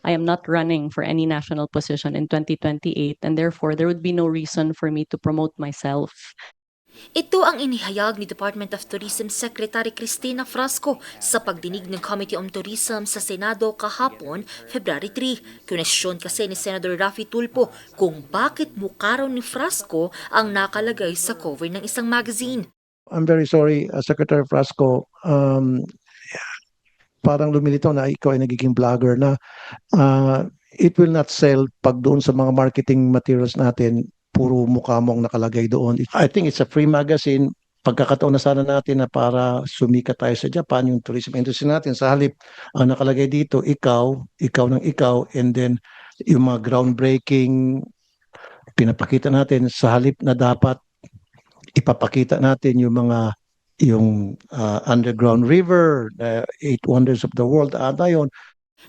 I am not running for any national position in 2028, and therefore there would be no reason for me to promote myself. Ito ang inihayag ni Department of Tourism Secretary Cristina Frasco sa pagdinig ng Committee on Tourism sa Senado kahapon, February 3. Kwestiyon kasi ni Senator Raffy Tulfo kung bakit mukha raw ni Frasco ang nakalagay sa cover ng isang magazine. I'm very sorry, Secretary Frasco. Parang lumilitaw na ikaw ay nagiging vlogger na. It will not sell pag doon sa mga marketing materials natin, puro mukha mo ang nakalagay doon. I think it's a free magazine. Pagkakataon na sana natin na para sumikat tayo sa Japan, yung tourism industry natin. Sa halip, ang nakalagay dito, ikaw ng ikaw, and then yung mga groundbreaking pinapakita natin sa halip na dapat ipapakita natin yung underground river, the 8 wonders of the world, ata yun.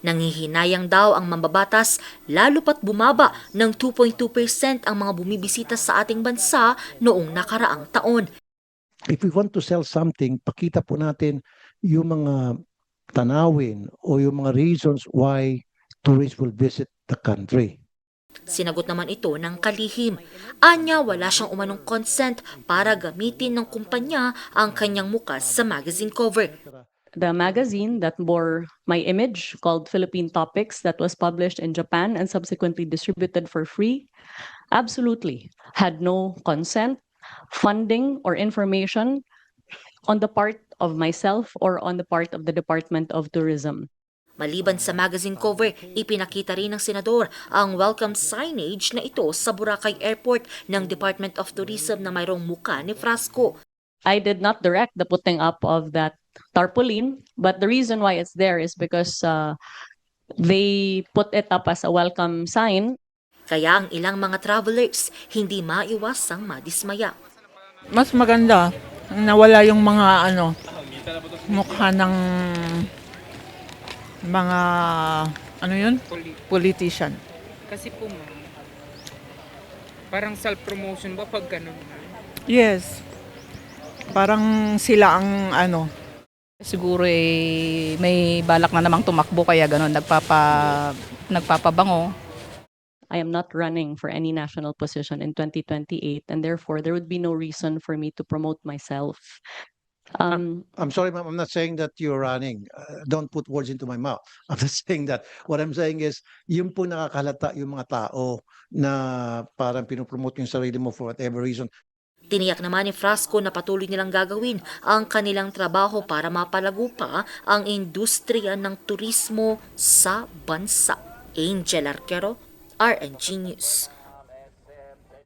Nanghihinayang daw ang mambabatas lalo pat bumaba ng 2.2% ang mga bumibisita sa ating bansa noong nakaraang taon. If we want to sell something, pakita po natin yung mga tanawin o yung mga reasons why tourists will visit the country. Sinagot naman ito ng kalihim. Anya wala siyang umanong consent para gamitin ng kumpanya ang kanyang muka sa magazine cover. The magazine that bore my image, called Philippine Topics, that was published in Japan and subsequently distributed for free, absolutely had no consent, funding, or information on the part of myself or on the part of the Department of Tourism. Maliban sa magazine cover, ipinakita rin ng senador ang welcome signage na ito sa Boracay Airport ng Department of Tourism na mayroong muka ni Frasco. I did not direct the putting up of that tarpaulin, but the reason why it's there is because they put it up as a welcome sign. Kaya ang ilang mga travelers hindi maiwasang madismaya. Mas maganda nawala yung mga mukha ng mga politician. Kasi po ma'am, parang self-promotion ba pag ganun? Yes. Parang sila ang Siguro may balak na namang tumakbo kaya gano'n nagpapabango. I am not running for any national position in 2028, and therefore there would be no reason for me to promote myself. I'm sorry, ma'am, I'm not saying that you're running. Don't put words into my mouth. I'm not saying that. What I'm saying is, yung po nakakalata yung mga tao na parang pinopromote yung sarili mo for whatever reason. Tiniyak naman ni Frasco na patuloy nilang gagawin ang kanilang trabaho para mapalago pa ang industriya ng turismo sa bansa. Angel Arquero, RNG News.